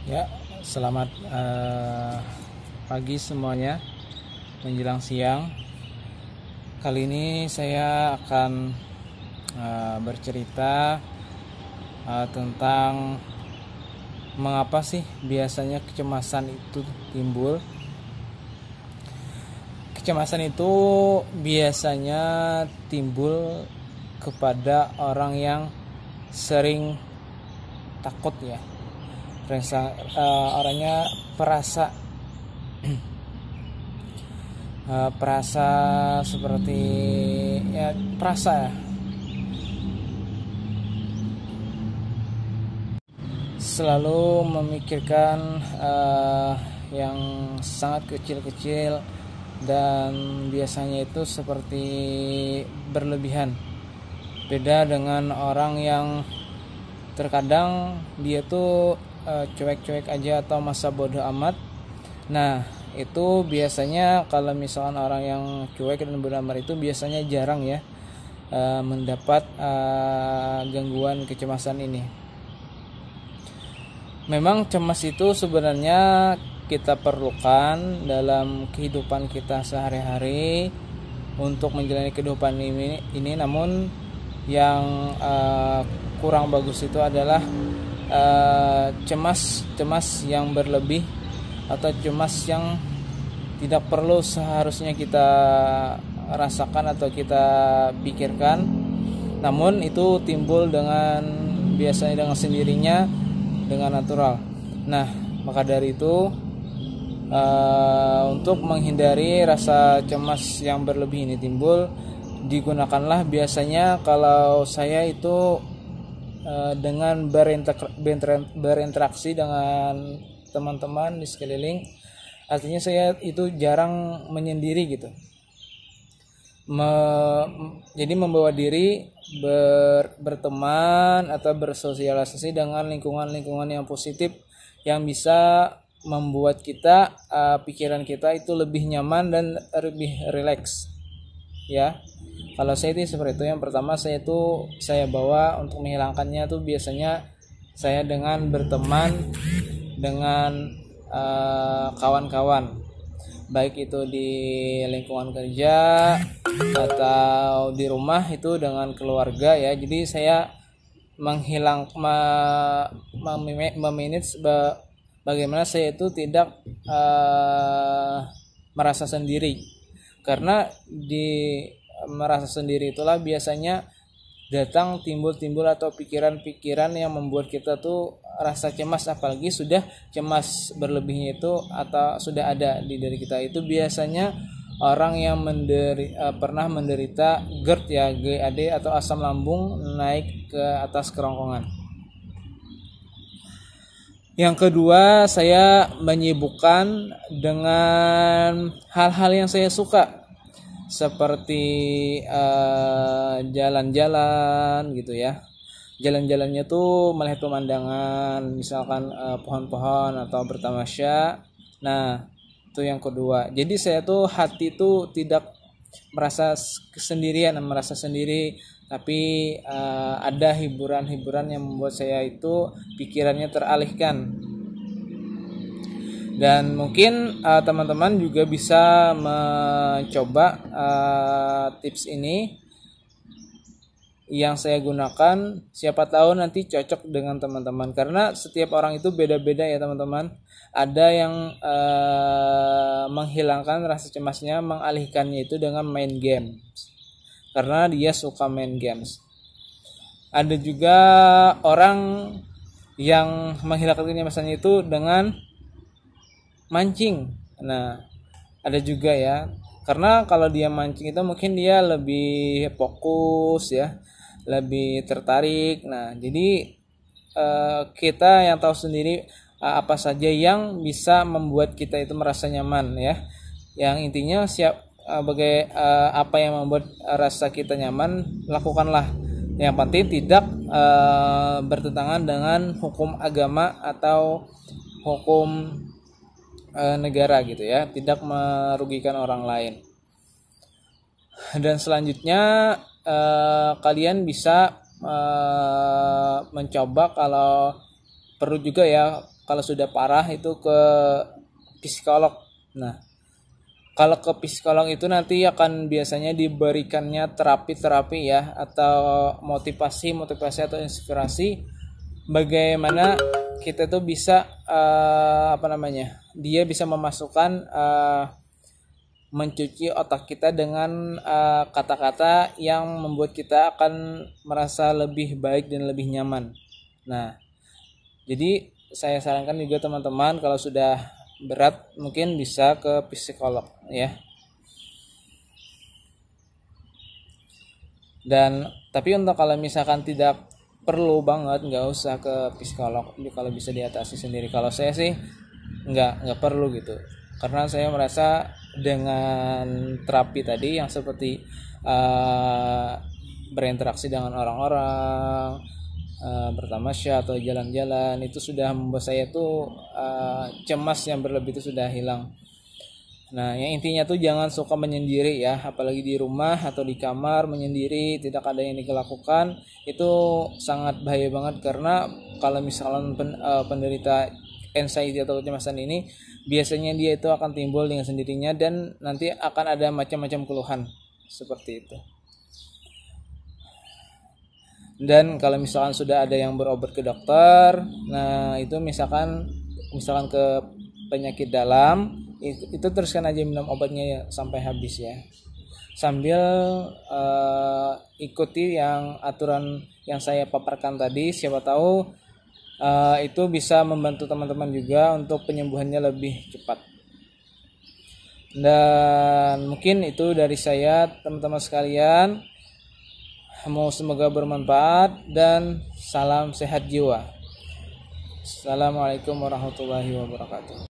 Ya, selamat pagi semuanya, menjelang siang. Kali ini saya akan bercerita tentang mengapa sih biasanya kecemasan itu timbul. Kecemasan itu biasanya timbul kepada orang yang sering takut ya. Orangnya perasa seperti ya, perasa selalu memikirkan yang sangat kecil-kecil, dan biasanya itu seperti berlebihan. Beda dengan orang yang terkadang dia tuh cuek-cuek aja atau masa bodoh amat. Nah, itu biasanya kalau misalkan orang yang cuek dan bodoh amat itu biasanya jarang ya mendapat gangguan kecemasan ini. Memang cemas itu sebenarnya kita perlukan dalam kehidupan kita sehari-hari untuk menjalani kehidupan ini, namun yang kurang bagus itu adalah cemas yang berlebih atau cemas yang tidak perlu seharusnya kita rasakan atau kita pikirkan, namun itu timbul biasanya dengan sendirinya, dengan natural. Nah, maka dari itu untuk menghindari rasa cemas yang berlebih ini timbul, digunakanlah biasanya kalau saya itu dengan berinteraksi dengan teman-teman di sekeliling. Artinya saya itu jarang menyendiri gitu. Jadi membawa diri berteman atau bersosialisasi dengan lingkungan yang positif, yang bisa membuat kita pikiran kita itu lebih nyaman dan lebih rileks ya. Kalau saya itu seperti itu. Yang pertama saya bawa untuk menghilangkannya tuh biasanya saya dengan berteman dengan kawan-kawan, baik itu di lingkungan kerja atau di rumah itu dengan keluarga ya. Jadi saya memanage bagaimana saya itu tidak merasa sendiri, karena merasa sendiri itulah biasanya timbul atau pikiran-pikiran yang membuat kita tuh rasa cemas, apalagi sudah cemas berlebihnya itu atau sudah ada di diri kita. Itu biasanya orang yang pernah menderita GERD ya, GAD atau asam lambung naik ke atas kerongkongan. Yang kedua, saya menyibukkan dengan hal-hal yang saya suka, seperti jalan-jalan gitu ya. Jalan-jalannya tuh melihat pemandangan, misalkan pohon-pohon atau bertamasya. Nah, itu yang kedua. Jadi saya tuh hati tuh tidak merasa merasa sendiri, tapi ada hiburan-hiburan yang membuat saya itu pikirannya teralihkan. Dan mungkin teman-teman juga bisa mencoba tips ini yang saya gunakan. Siapa tahu nanti cocok dengan teman-teman, karena setiap orang itu beda-beda ya teman-teman. Ada yang menghilangkan rasa cemasnya, mengalihkannya itu dengan main game, karena dia suka main games. Ada juga orang yang menghilangkan kecemasannya itu dengan mancing. Nah, ada juga ya, karena kalau dia mancing itu mungkin dia lebih fokus ya, lebih tertarik. Nah, jadi kita yang tahu sendiri apa saja yang bisa membuat kita itu merasa nyaman ya. Yang intinya apa yang membuat rasa kita nyaman, lakukanlah. Yang penting tidak bertentangan dengan hukum agama atau hukum negara gitu ya, tidak merugikan orang lain. Dan selanjutnya kalian bisa mencoba, kalau perlu juga ya, kalau sudah parah itu ke psikolog. Nah, kalau ke psikolog itu nanti akan biasanya diberikannya terapi-terapi ya, atau motivasi atau inspirasi bagaimana kita tuh bisa dia bisa memasukkan mencuci otak kita dengan kata-kata yang membuat kita akan merasa lebih baik dan lebih nyaman. Nah, jadi saya sarankan juga teman-teman kalau sudah berat mungkin bisa ke psikolog ya. Dan tapi untuk kalau misalkan tidak perlu banget, nggak usah ke psikolog, kalau bisa diatasi sendiri. Kalau saya sih nggak perlu gitu, karena saya merasa dengan terapi tadi yang seperti berinteraksi dengan orang-orang, bertamasya atau jalan-jalan, itu sudah membuat saya tuh cemas yang berlebih itu sudah hilang. Nah, yang intinya tuh jangan suka menyendiri ya, apalagi di rumah atau di kamar menyendiri, tidak ada yang dilakukan, itu sangat bahaya banget. Karena kalau misalnya penderita anxiety atau kecemasan ini, biasanya dia itu akan timbul dengan sendirinya dan nanti akan ada macam-macam keluhan seperti itu. Dan kalau misalkan sudah ada yang berobat ke dokter, nah itu misalkan ke penyakit dalam, itu teruskan aja minum obatnya ya, sampai habis ya, sambil ikuti yang aturan yang saya paparkan tadi. Siapa tahu itu bisa membantu teman-teman juga untuk penyembuhannya lebih cepat. Dan mungkin itu dari saya teman-teman sekalian, semoga bermanfaat dan salam sehat jiwa. Assalamualaikum warahmatullahi wabarakatuh.